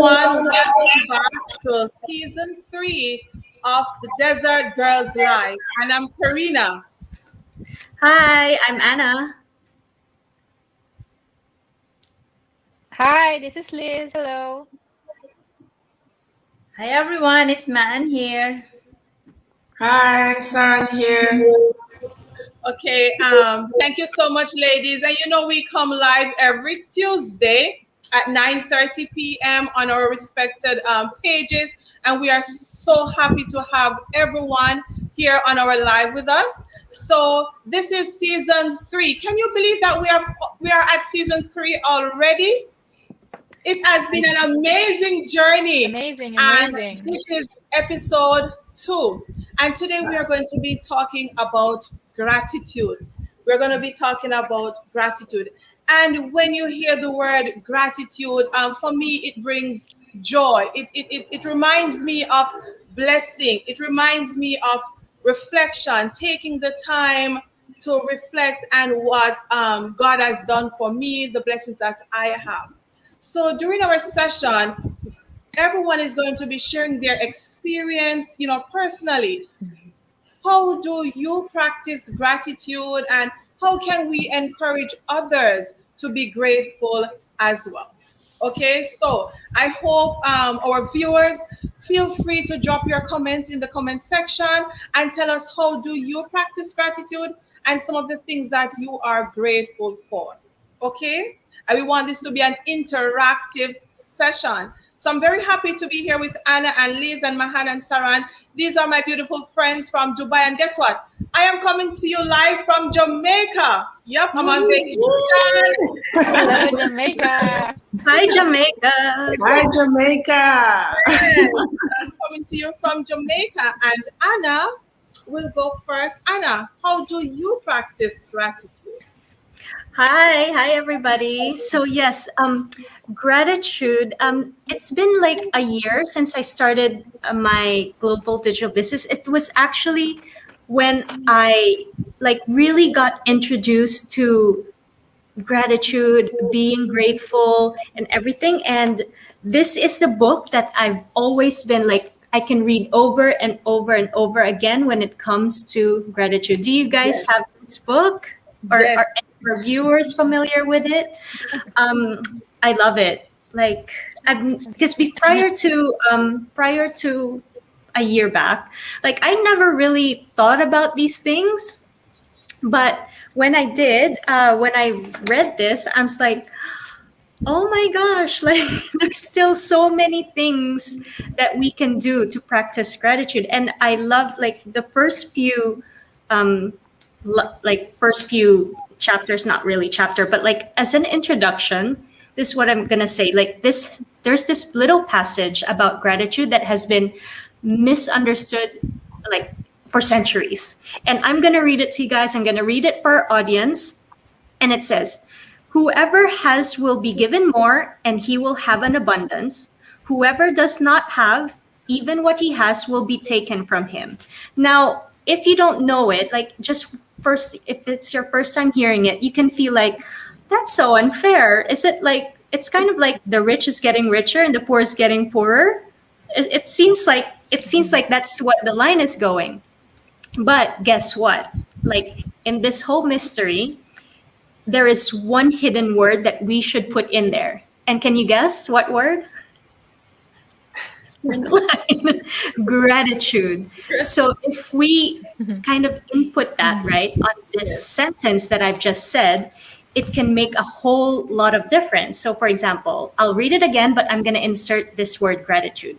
everyone. Welcome back to season 3 of the Desert Girls Live. And I'm Karina. Hi, I'm Anna. Hi, this is Liz. Hello. Hi everyone, it's Man here. Hi, Saran here. Okay, thank you so much, ladies. And we come live every Tuesday at 9:30 p.m. on our respected pages. And we are so happy to have everyone here on our live with us. So this is season 3. Can you believe that we are at season 3 already? It has been an amazing journey. Amazing. And this is episode 2. And today we are going to be talking about gratitude. We're going to be talking about gratitude. And when you hear the word gratitude, for me, it brings joy. It reminds me of blessing. It reminds me of reflection, taking the time to reflect on what God has done for me, the blessings that I have. So during our session, everyone is going to be sharing their experience, personally. How do you practice gratitude, and how can we encourage others to be grateful as well? Okay, so I hope our viewers feel free to drop your comments in the comment section and tell us how do you practice gratitude and some of the things that you are grateful for. Okay, and we want this to be an interactive session. So I'm very happy to be here with Anna and Liz and Mahan and Saran. These are my beautiful friends from Dubai. And guess what? I am coming to you live from Jamaica. Yep, I'm on vacation. Hello, Jamaica. Hi, Jamaica. Hi, Jamaica. Yes, I'm coming to you from Jamaica. And Anna will go first. Anna, how do you practice gratitude? Hi, everybody. So yes, gratitude. It's been like a year since I started my global digital business. It was actually when I like really got introduced to gratitude, being grateful, and everything. And this is the book that I've always been like, I can read over and over and over again when it comes to gratitude. Do you guys have this book? Or Yes. are any of our viewers familiar with it? I love it. Like, because prior to a year back, like I never really thought about these things, but when I did, when I read this, I was like, oh my gosh, like there's still so many things that we can do to practice gratitude. And I love like the first few, first few chapters, not really chapter, but like as an introduction, this is what I'm gonna say. Like there's this little passage about gratitude that has been misunderstood, like for centuries. And I'm going to read it to you guys. I'm going to read it for our audience. And it says, whoever has will be given more, and he will have an abundance. Whoever does not have, even what he has will be taken from him. Now, if you don't know it, like just first, if it's your first time hearing it, you can feel like, that's so unfair. Is it like, it's kind of like the rich is getting richer and the poor is getting poorer? It seems like that's what the line is going. But guess what? Like in this whole mystery, there is one hidden word that we should put in there. And can you guess what word? Gratitude. So if we kind of input that right on this sentence that I've just said, it can make a whole lot of difference. So for example, I'll read it again, but I'm going to insert this word gratitude.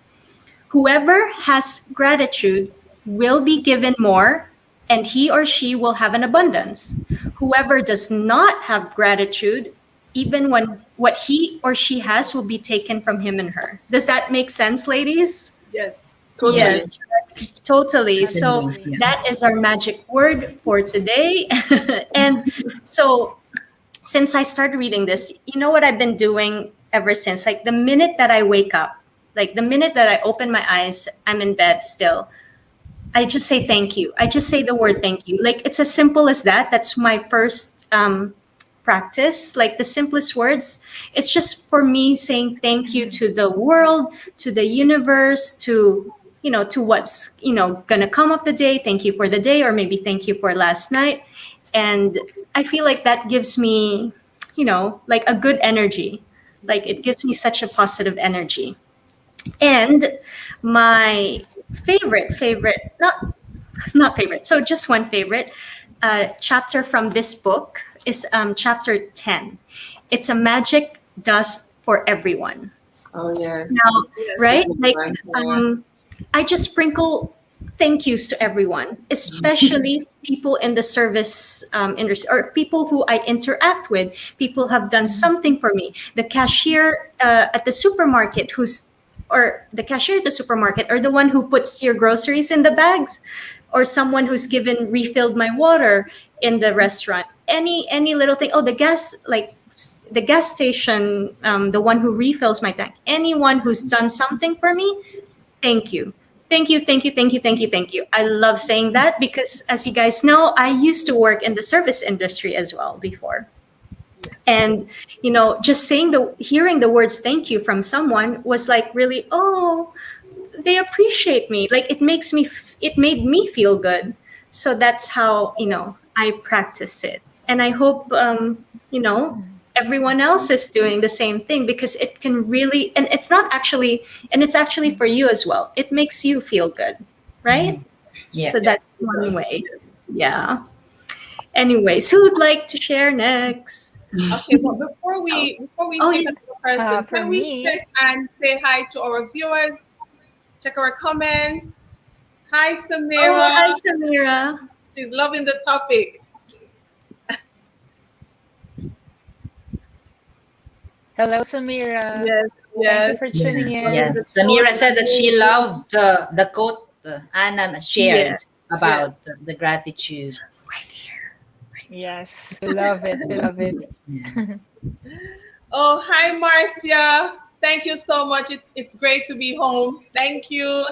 Whoever has gratitude will be given more, and he or she will have an abundance. Whoever does not have gratitude, even when what he or she has will be taken from him and her. Does that make sense, ladies? Yes. Totally. Yes, totally. So that is our magic word for today. And so since I started reading this, you know what I've been doing ever since? Like the minute that I wake up, like the minute that I open my eyes, I'm in bed still. I just say thank you. I just say the word thank you. Like it's as simple as that. That's my first practice, like the simplest words. It's just for me saying thank you to the world, to the universe, to to what's gonna come up the day. Thank you for the day, or maybe thank you for last night. And I feel like that gives me, like a good energy. Like it gives me such a positive energy. And my favorite, not favorite, so just one favorite chapter from this book is chapter 10. It's a magic dust for everyone. Oh yeah. Now, right? Like, Yeah. I just sprinkle thank yous to everyone, especially people in the service industry, or people who I interact with. People have done something for me. The cashier at the supermarket, or the cashier at the supermarket, or the one who puts your groceries in the bags, or someone who's refilled my water in the restaurant. Any little thing. Oh, the gas station, the one who refills my tank. Anyone who's done something for me, thank you. Thank you, thank you, thank you, thank you, thank you. I love saying that because, as you guys know, I used to work in the service industry as well before. And, just hearing the words thank you from someone was like really, oh, they appreciate me. Like it made me feel good. So that's how, I practice it. And I hope, everyone else is doing the same thing, because it can really, and it's actually for you as well. It makes you feel good, right? Yeah. So that's one way. Yeah. Anyways, who would like to share next? Okay, but before we Oh, take yeah. another person, For can we me, check and say hi to our viewers? Check our comments. Hi, Oh, Samira. hi, Samira. She's loving the topic. hello, Samira. Yes, Thank you yes. for tuning Yeah. in. Samira said that she loved the quote Anna shared Yes. about the gratitude. Right here. Yes, we love it. We love it. Oh, hi, Marcia. Thank you so much. It's great to be home. Thank you.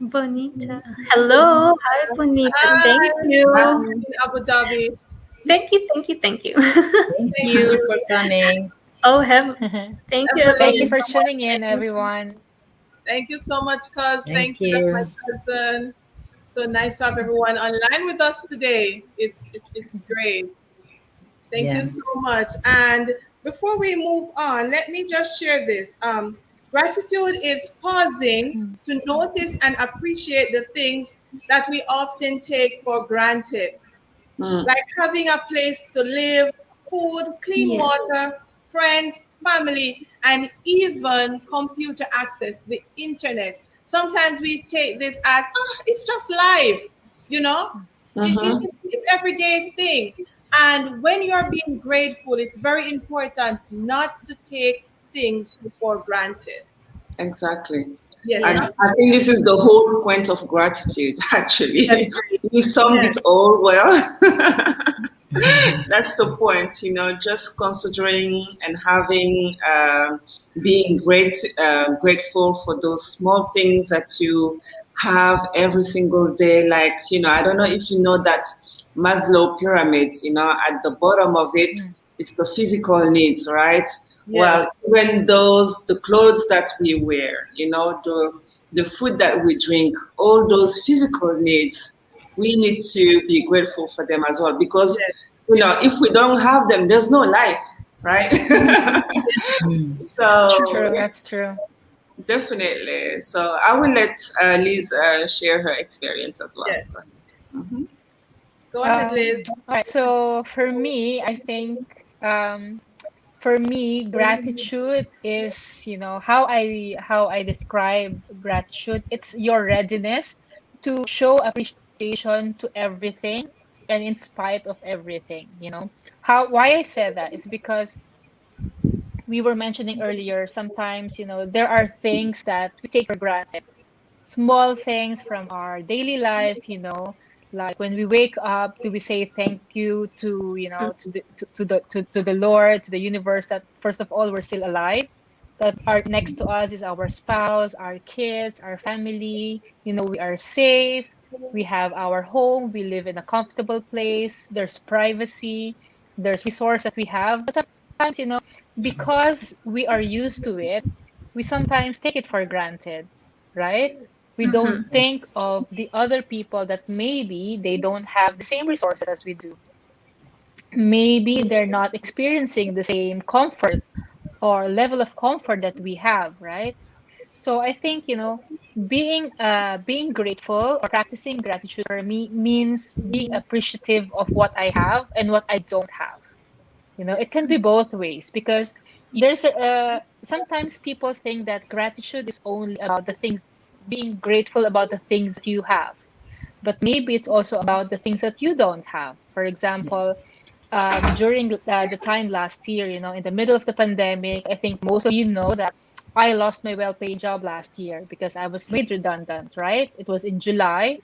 Bonita. Hello. Hi, Bonita. Thank Hi, you. in Abu Dhabi. Thank you. Thank you. Thank you. Thank Thank you you, for coming. Oh, thank you, Thank you Evelyn. Evelyn, for for tuning in, watching. everyone. Thank you so much, cuz. Thank Thank you. That's my you. cousin. So nice to have everyone online with us today. It's great. Thank you Yeah. so much. And before we move on, let me just share this. Gratitude is pausing to notice and appreciate the things that we often take for granted, Mm. like having a place to live, food, clean Yeah. water, friends, family, and even computer access, the internet. Sometimes we take this as, it's just life, you know? Mm-hmm. It's everyday thing. And when you're being grateful, it's very important not to take things for granted. Exactly. Yes, And Yeah. not I think this is the whole point of gratitude, actually. Agree. You summed yes, it all well. That's the point, just considering and having, being grateful for those small things that you have every single day. Like, I don't know if you know that Maslow pyramid, at the bottom of it, it's the physical needs, right? Well, yes, even the clothes that we wear, the food that we drink, all those physical needs, we need to be grateful for them as well, because yes, if we don't have them, there's no life, right? Mm. So True, yeah, that's true. definitely. So I will let Liz share her experience as well. yes. Mm-hmm. Go ahead, Liz. All right. So for me, I think for me, gratitude is, how I describe gratitude. It's your readiness to show appreciation to everything and in spite of everything, How why I said that is because we were mentioning earlier, sometimes, there are things that we take for granted. Small things from our daily life, like when we wake up, do we say thank you to, to the Lord, to the universe, that first of all, we're still alive, that are next to us is our spouse, our kids, our family, we are safe. We have our home, we live in a comfortable place, there's privacy, there's resource that we have. But sometimes, because we are used to it, we sometimes take it for granted, right? Yes. We don't Mm-hmm. think of the other people that maybe they don't have the same resources as we do. Maybe they're not experiencing the same comfort or level of comfort that we have, right? So I think, being grateful or practicing gratitude for me means being appreciative of what I have and what I don't have. It can Yes. be both ways because there's sometimes people think that gratitude is only about the things, being grateful about the things that you have, but maybe it's also about the things that you don't have. For example, during the time last year, in the middle of the pandemic, I think most of you know that I lost my well-paid job last year because I was made redundant, right? It was in July.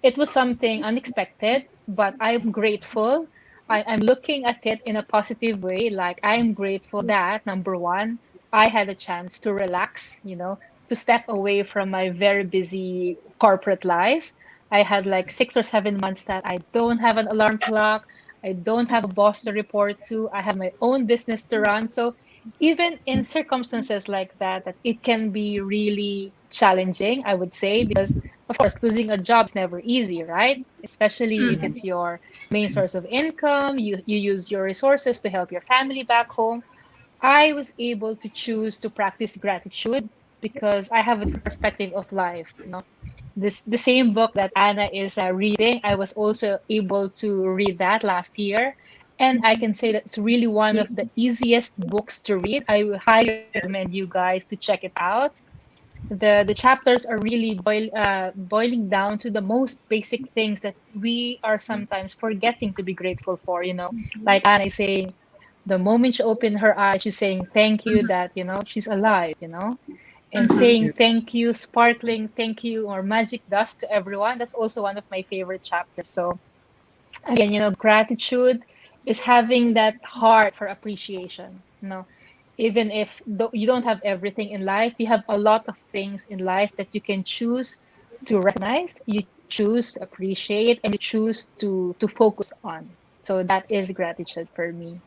It was something unexpected, but I'm grateful. I'm looking at it in a positive way. Like, I'm grateful that, number one, I had a chance to relax, to step away from my very busy corporate life. I had like 6 or 7 months that I don't have an alarm clock. I don't have a boss to report to. I have my own business to run. So even in circumstances like that it can be really challenging, I would say, because of course, losing a job is never easy, right? Especially if Mm-hmm. it's your main source of income, you use your resources to help your family back home. I was able to choose to practice gratitude because I have a different perspective of life. This the same book that Anna is reading. I was also able to read that last year, and I can say that it's really one of the easiest books to read. I would highly recommend you guys to check it out. The chapters are really boiling down to the most basic things that we are sometimes forgetting to be grateful for. Like Anna is saying, the moment she opened her eyes, she's saying thank you that she's alive. And Mm-hmm. saying thank you, sparkling thank you or magic dust to everyone. That's also one of my favorite chapters. So again, gratitude is having that heart for appreciation. Even if you don't have everything in life, you have a lot of things in life that you can choose to recognize, you choose to appreciate, and you choose to focus on. So that is gratitude for me.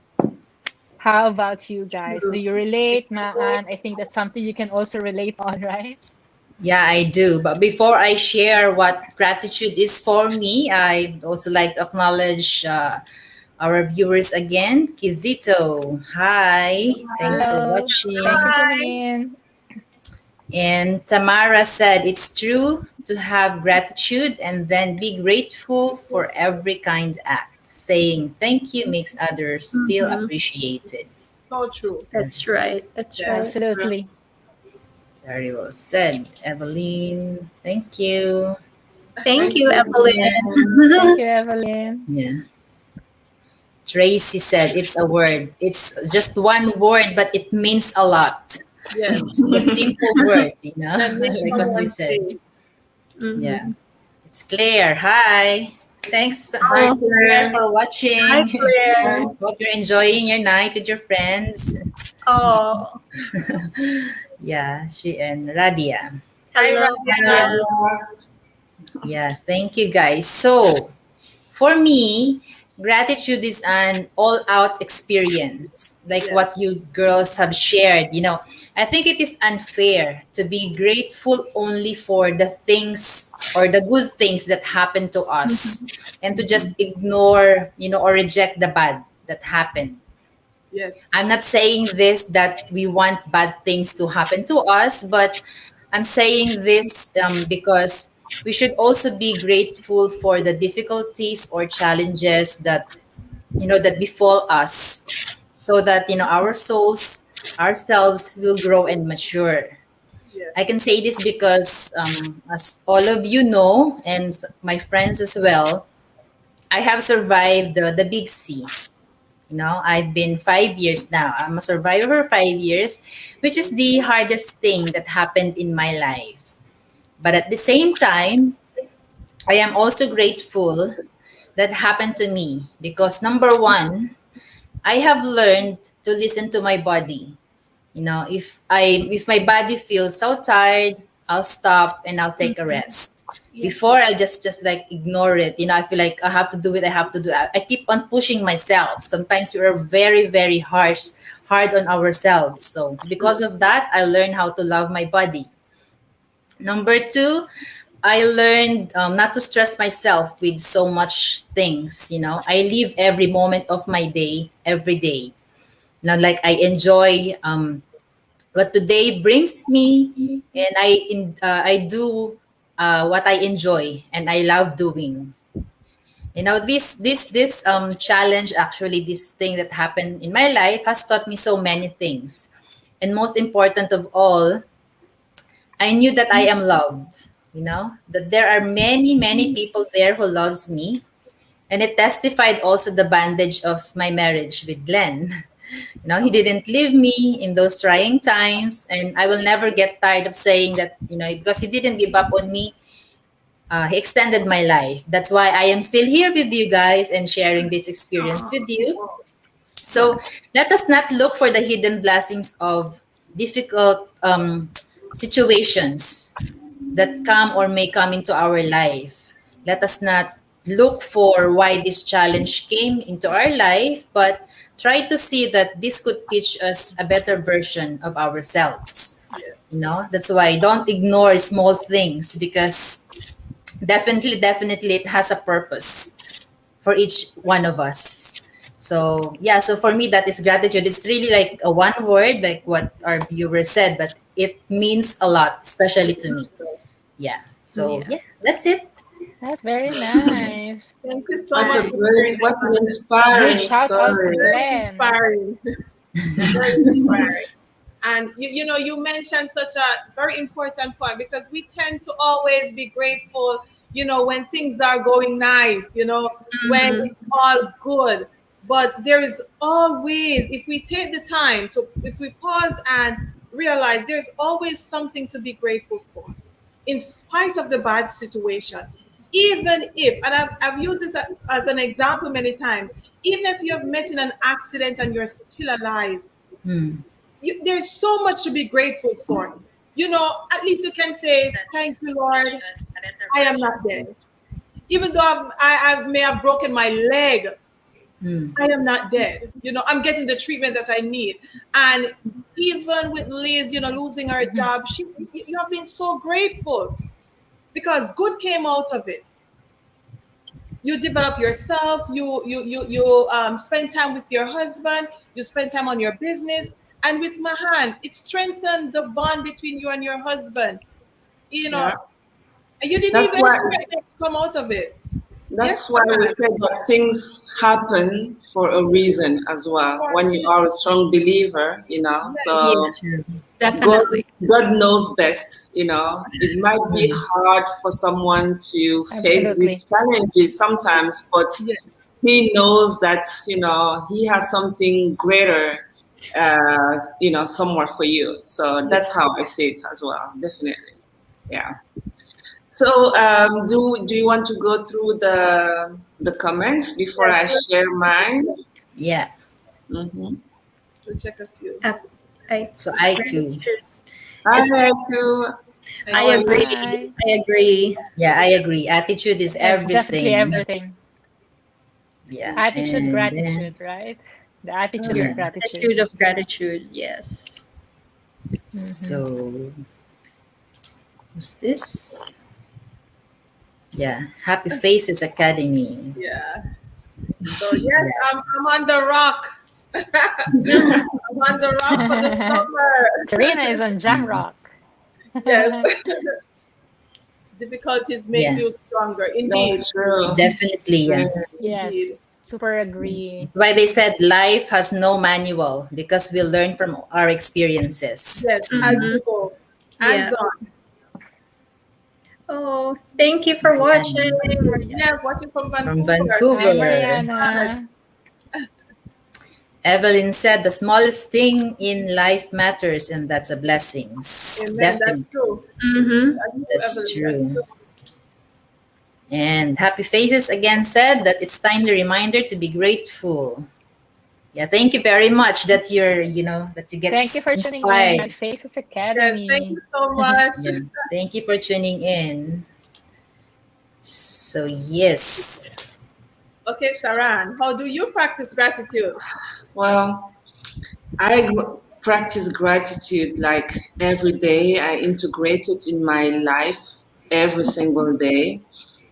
How about you guys? Do you relate, Maan? I think that's something you can also relate on, right? Yeah, I do. But before I share what gratitude is for me, I'd also like to acknowledge our viewers again. Kizito, hi. Thanks for Hello. Thanks watching. for tuning Hi. in. And Tamara said it's true to have gratitude and then be grateful for every kind act. Saying thank you makes others feel Mm-hmm. appreciated. So true. That's right. That's Yes. right. Absolutely. Very well said, Evelyn. Thank you. Thank Thank you, you, Evelyn. Thank Evelyn. you, Evelyn. Yeah. Tracy said it's a word. It's just one word, but it means a lot. Yes. It's a simple word, Can make like what we someone's said. day. Yeah. Mm-hmm. It's Claire. Hi. Thanks, Hi, Oh, Claire, Claire. for hi, watching. Claire. Hi. Hope you're enjoying your night with your friends. Oh, Yeah, she and Radia. Hi, hello, Hi, Radia. Radia. Radia. Yeah, thank you guys. So, for me, gratitude is an all out experience, like Yes. what you girls have shared. I think it is unfair to be grateful only for the things or the good things that happen to us and to just ignore, or reject the bad that happen. Yes. I'm not saying this that we want bad things to happen to us, but I'm saying this because we should also be grateful for the difficulties or challenges that befall us, so that our souls, ourselves will grow and mature. I Yes. can say this because, as all of you know, and my friends as well, I have survived the big C. I've been 5 years now. I'm a survivor for 5 years, which is the hardest thing that happened in my life. But at the same time, I am also grateful that happened to me because number one, I have learned to listen to my body. If my body feels so tired, I'll stop and I'll take a rest. Before, I'll just like ignore it. I feel like I have to do it. I have to do it. I keep on pushing myself. Sometimes we are very, very hard on ourselves. So because of that, I learned how to love my body. Number two, I learned not to stress myself with so much things. I live every moment of my day, every day. Like I enjoy what today brings me, and I do what I enjoy and I love doing. This challenge, actually, this thing that happened in my life has taught me so many things, and most important of all, I knew that I am loved. That there are many people there who loves me, and it testified also the bandage of my marriage with Glenn. He didn't leave me in those trying times, and I will never get tired of saying that. Because he didn't give up on me. He extended my life. That's why I am still here with you guys and sharing this experience with you. So let us not look for the hidden blessings of difficult situations that come or may come into our life. Let us not look for why this challenge came into our life, but try to see that this could teach us a better version of ourselves. Yes. That's why don't ignore small things, because definitely it has a purpose for each one of us. So yeah, so for me, that is gratitude. It's really like a one word, like what our viewer said, but it means a lot, especially to me. Yes. Yeah. So Yeah. yeah, that's it. That's very nice. Thank you so What much a for sharing great, what an that. Good inspiring shout out to story. Very Glenn. inspiring. Very inspiring. And you mentioned such a very important point, because we tend to always be grateful, when things are going nice, when Mhm. it's all good. But there is always, if we take the time to, if we pause and realize, there's always something to be grateful for, in spite of the bad situation. Even if, and I've used this as an example many times, even if you've met in an accident and you're still alive, Hmm. there's so much to be grateful for. At least you can say, "Thank you, Lord, I am not dead. Even though I may have broken my leg, Hmm. I am not dead. I'm getting the treatment that I need." And even with Liz, losing her job, you have been so grateful, because good came out of it. You develop yourself. You spend time with your husband. You spend time on your business. And with Mahan, it strengthened the bond between you and your husband. You know, Yeah. and you didn't That's even why expect it to come out of it. That's Yes, why we Mahan. say that things happen for a reason as well. For When you this, are a strong believer, yes, Yeah, so God definitely. God knows best. It might be Hmm. hard for someone to face Absolutely. these challenges sometimes, but yes, He knows that He has something greater, somewhere for you. So yes. that's how I see it as well. Definitely, yeah. So, do you want to go through the comments before Yes, I share mine? Yeah. Mm-hmm. we'll check a few. Uh, I So I too. is Hi, Aku. Thank I How are you. you? agree. Hi. I agree. Yeah, I agree. Attitude is It's definitely everything. everything. Yeah. Attitude, And then gratitude, right? The attitude Yeah. of yeah. gratitude. Attitude of gratitude. Yes. Hmm. So who's this? Yeah. Happy Faces Academy. Yeah. So yes, Yeah. I'm on the rock. I'm on the rock for the Serena summer. is on Jamrock. Yes. Difficulties make Yeah. you stronger. Indeed. That's true. Definitely. Yeah. Yes, Indeed. super agree. That's why they said life has no manual, because we learn from our experiences. Yes, as Mm-hmm. you go. Yeah. Hands on. Oh, thank you for watching, And Maria. Yeah, watching from from Vancouver. Thank Hi, you Vancouver, so much. Mariana. Evelyn said the smallest thing in life matters, and that's a blessing. Amen. That's Definitely. true. Mm-hmm. That's true, That's Evelyn. That's true. true. And Happy Faces again said that it's timely reminder to be grateful. Yeah, thank you very much that that you get Thank you for tuning in. Happy inspired. Faces Yes, thank Academy. you so much. Yeah. Thank you for tuning in. So yes. Okay, Saran, how do you practice gratitude? Well, practice gratitude like every day. I integrate it in my life every single day.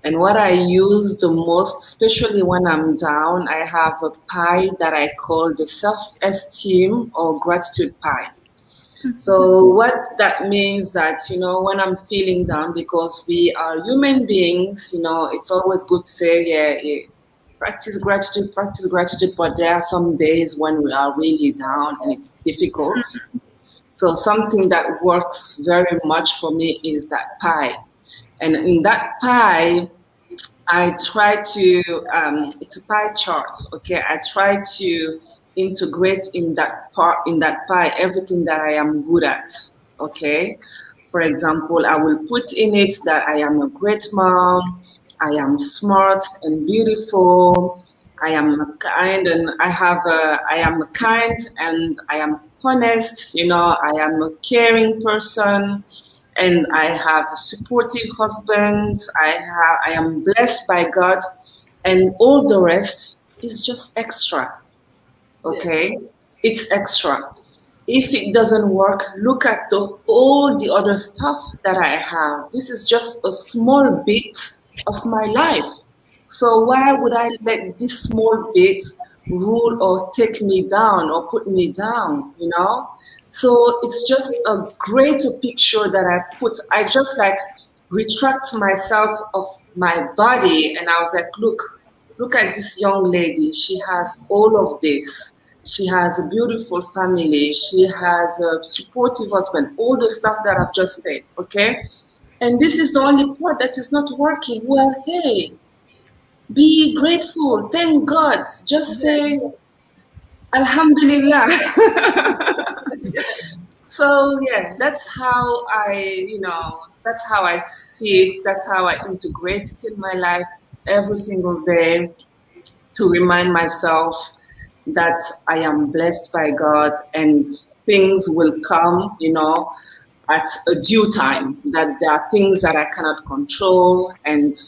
And what I use the most, especially when I'm down, I have a pie that I call the self-esteem or gratitude pie. So what that means that, when I'm feeling down, because we are human beings, it's always good to say, yeah, yeah, practice gratitude, but there are some days when we are really down and it's difficult. So something that works very much for me is that pie. And in that pie, I try to, it's a pie chart, okay? I try to integrate in that pie, everything that I am good at, okay? For example, I will put in it that I am a great mom, I am smart and beautiful, I am kind and I am kind and I am honest, I am a caring person, and I have a supportive husband. I am blessed by God, and all the rest is just extra. Yes. Okay, it's extra. If it doesn't work, look at all the other stuff that I have. This is just a small bit of my life. So why would I let this small bit rule or take me down or put me down, So it's just a greater picture that I just like retract myself of my body and I was like, look at this young lady. She has all of this. She has a beautiful family. She has a supportive husband, all the stuff that I've just said, okay? And this is the only part that is not working. Well, hey, be grateful. Thank God. Just say, Alhamdulillah. So, yeah, that's how I see it. That's how I integrate it in my life every single day to remind myself that I am blessed by God and things will come, at a due time. That there are things that I cannot control and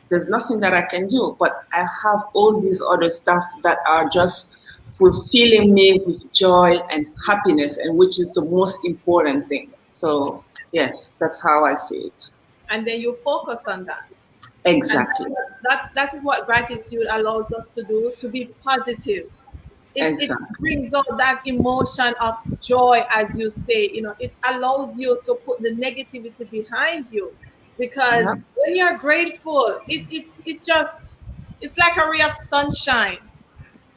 there's nothing that I can do. But I have all these other stuff that are just fulfilling me with joy and happiness, and which is the most important thing. So yes, that's how I see it. And then you focus on that. And Exactly. that is what gratitude allows us to do, to be positive. It Exactly. brings out that emotion of joy, as you say. It allows you to put the negativity behind you, because Yeah. when you're grateful, it just, it's like a ray of sunshine,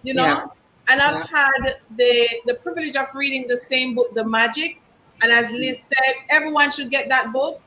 you Yeah. know. And I've Yeah. had the privilege of reading the same book, The Magic, and as Liz said, everyone should get that book.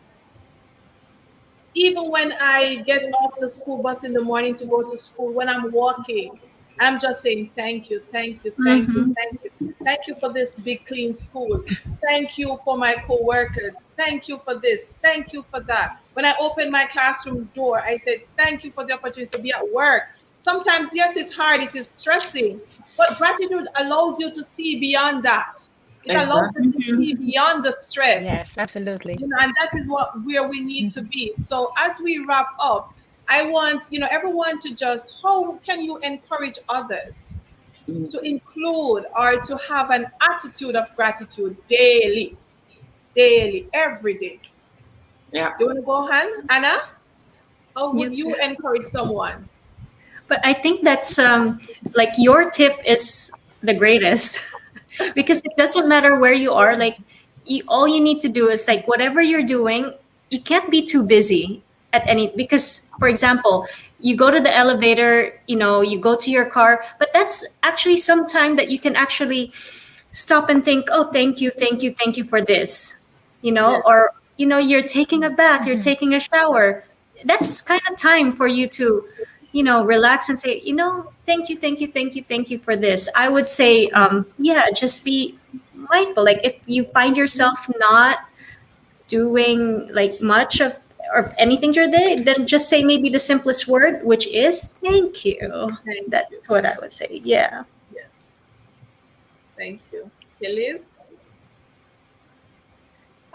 Even when I get off the school bus in the morning to go to school, when I'm walking, I'm just saying thank you, thank you, thank you, Mm-hmm. thank you. Thank you for this big clean school. Thank you for my co-workers. Thank you for this. Thank you for that. When I open my classroom door, I said thank you for the opportunity to be at work. Sometimes, yes, it's hard, it is stressing, but gratitude allows you to see beyond that. It allows Exactly. you to see beyond the stress, Yes, absolutely. and that is what where we need to be. So as we wrap up, I want everyone to just, how can you encourage others Mm. to include or to have an attitude of gratitude daily, daily, every day? Yeah. You want to go, Han? Anna, how would Yep. you encourage someone? But I think that's like your tip is the greatest because it doesn't matter where you are. Like all you need to do is like whatever you're doing, you can't be too busy at any because for example, you go to the elevator, you go to your car, but that's actually some time that you can actually stop and think, oh, thank you, thank you, thank you for this, Yes. or you're taking a bath, you're Mhm. taking a shower. That's kind of time for you to relax and say, thank you, thank you, thank you, thank you for this. I would say, yeah, just be mindful. Like if you find yourself not doing like much of or anything during the day, then just say maybe the simplest word, which is thank you. Thank you. That's what I would say. Yeah. Yes. Thank you. Okay, Liz?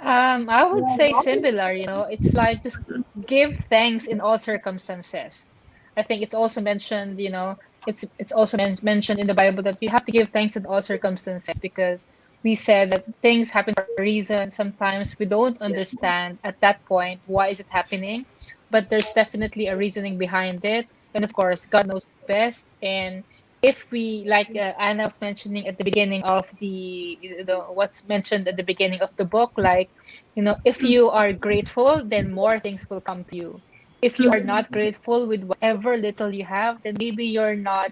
I would say similar, it's like just give thanks in all circumstances. I think it's also mentioned, it's also mentioned in the Bible that we have to give thanks in all circumstances because we said that things happen for a reason. Sometimes we don't Yes. understand at that point why is it happening, but there's definitely a reasoning behind it. And of course, God knows best. And if we like Anna was mentioning at the beginning of the what's mentioned at the beginning of the book, like if you are grateful, then more things will come to you. If you are not grateful with whatever little you have, then maybe you're not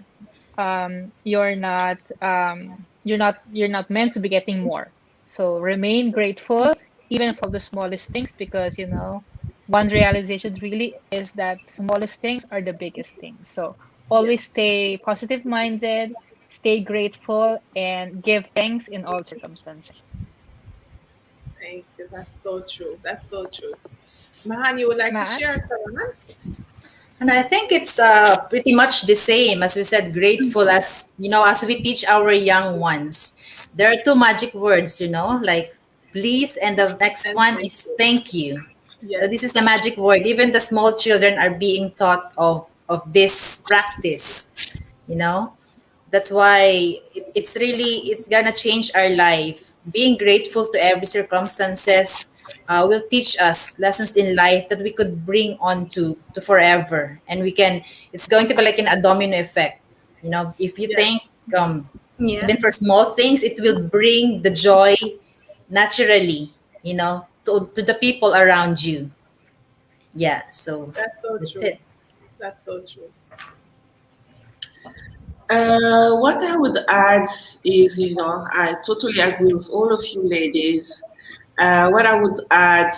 meant to be getting more. So remain grateful even for the smallest things, because one realization really is that smallest things are the biggest things. So always Yes. stay positive minded, stay grateful, and give thanks in all circumstances. Thank you. That's so true. That's so true. Mahan, you would like to Matt? share, Sarah? And I think it's pretty much the same as we said, grateful as, as we teach our young ones. There are two magic words, like please, and the next And one thank is you. thank you. So this is Yes. the magic word. Even the small children are being taught of this practice, you know. That's why it's gonna change our life. Being grateful to every circumstances will teach us lessons in life that we could bring on to forever, and we can. It's going to be like a domino effect. If you think Yes. Yeah. even for small things, it will bring the joy naturally. To the people around you. Yeah. So That's so that's true. it. That's so true. What I would add is, I totally agree with all of you ladies. What I would add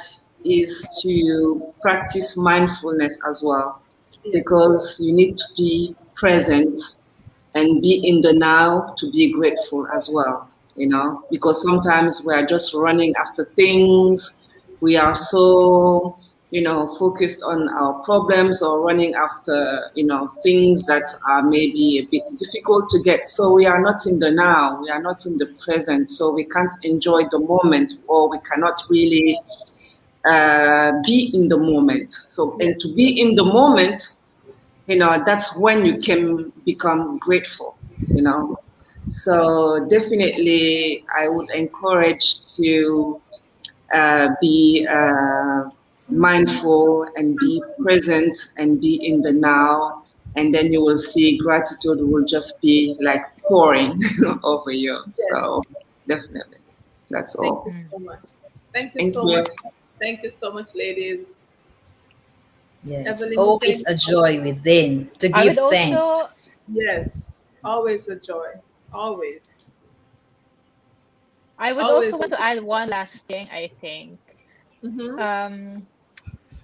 is to practice mindfulness as well, Yes. because you need to be present and be in the now to be grateful as well, because sometimes we are just running after things. We are so, focused on our problems or running after, things that are maybe a bit difficult to get. So we are not in the now, we are not in the present. So we can't enjoy the moment, or we cannot really be in the moment. So, and to Yes. be in the moment, that's when you can become grateful, you know. So definitely, I would encourage to be mindful and be present and be in the now, and then you will see gratitude will just be like pouring over you. So Yes. definitely, that's Thank all. you so much. Thank you Thank so you. much. Thank you so much, ladies. Yeah, it's Evelyn, is there always anything a else? joy within to I give would also thanks. Yes. Always a joy. Always. I would also Always a want to joy. add one last thing, I think. Mm-hmm. Um,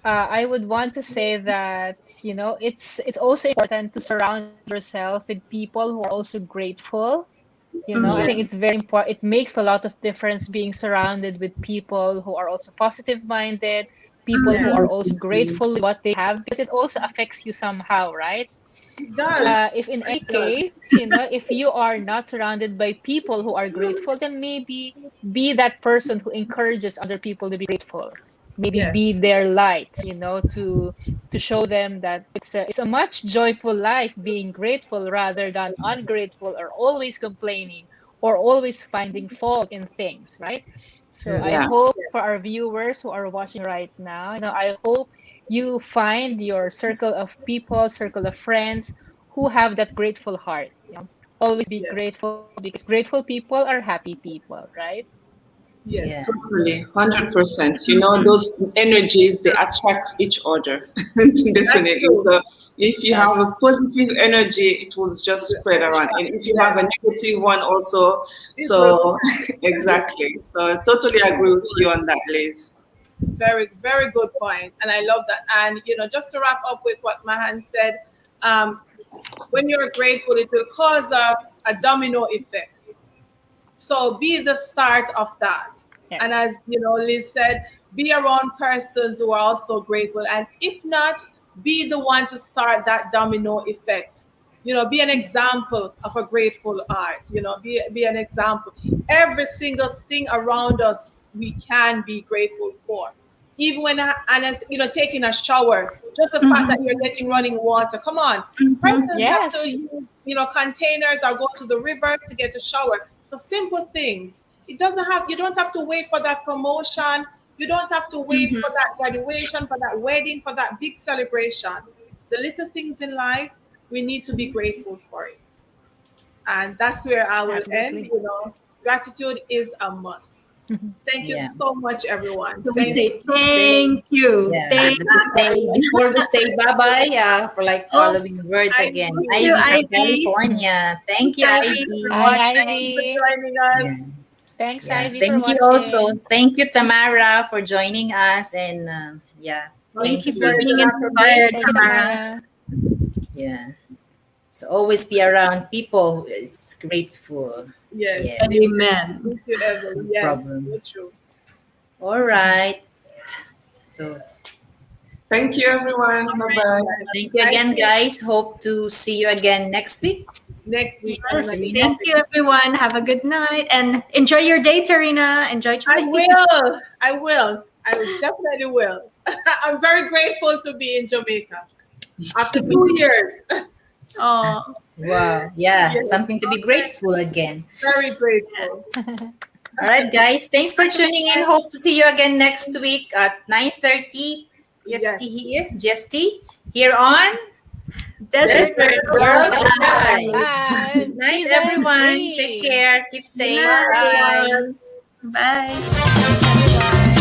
I would want to say that, it's also important to surround yourself with people who are also grateful. I think Yes. it's very important. It makes a lot of difference being surrounded with people who are also positive minded, people who Yes. are also grateful with what they have, because it also affects you somehow, right? It does. If in any It does. case, if you are not surrounded by people who are grateful, then maybe be that person who encourages other people to be grateful. Maybe be Yes. their light, to show them that it's a much joyful life being grateful rather than ungrateful or always complaining or always finding fault in things, right? So True. I Yeah. hope for Yes. our viewers who are watching right now, I hope you find your circle of people, circle of friends who have that grateful heart. Always be Yes. grateful because grateful people are happy people, right? Yeah. Yes. Totally, 100%. Mhm. Those energies, they attract each other. That's Definitely. true. So if you have a Yes. positive energy, it will just spread That's around. And right. if you have a Yes. negative one also, It will so spread. exactly. So I totally agree with you on that, Liz. Very, very good point. And I love that. And, just to wrap up with what Mahan said, um, when you're grateful, it will cause a domino effect. So be the start of that. And Yes. as Liz said, be around persons who are also grateful. And if not, be the one to start that domino effect. Be an example of a grateful heart. Be an example. Every single thing around us, we can be grateful for. Even when, and as taking a shower, just the fact that you're getting running water. Come on, persons have to Yes. use, containers or go to the river to get a shower. So simple things. You don't have to wait for that promotion. You don't have to wait for that graduation, for that wedding, for that big celebration. The little things in life, we need to be grateful for it. And that's where I will end. Absolutely. Gratitude is a must. Thank you Yeah. so much, everyone. So we Thank say you. thank you. Yeah. Thank Let us say before we say bye-bye, for like Oh, following words I again. thank you, Ivy from Ivy. California. Thank you, Ivy, for Ivy. Hi, watching. Thank you for Ivy. joining Yeah. us. Thanks, Yeah. Ivy, for Thank you also. watching. Thank you, Tamara, for joining us. And yeah, Thank Thank thank you you for for you. being the inspired, affirmation. Thank you, Tamara. Tamara. Yeah. So always be around people who is grateful. Yes, Yeah, amen. Amen. Thank you, Evelyn. no Yes, problem. so true. All right. So Thank you, everyone. Bye bye. thank you Thank again, you. guys. Hope to see you again next week. Next week on Yes, another Tarina. thank topic. you, everyone. Have a good night and enjoy your day, Tarina. Enjoy I Jamaica. will. I will. I definitely will. I'm very grateful to be in Jamaica after 2 years. Oh, Wow. Yeah, Yes, something to be grateful again. very grateful. All right, guys. Thanks for tuning in. Hope to see you again next week at 9:30 Yes. GST here on Desert Desert Girls Girls Live. Live. Good Live night, season everyone. Take 3. care. Keep Good safe. Bye, night. Bye. everyone. Bye. Thanks, everyone.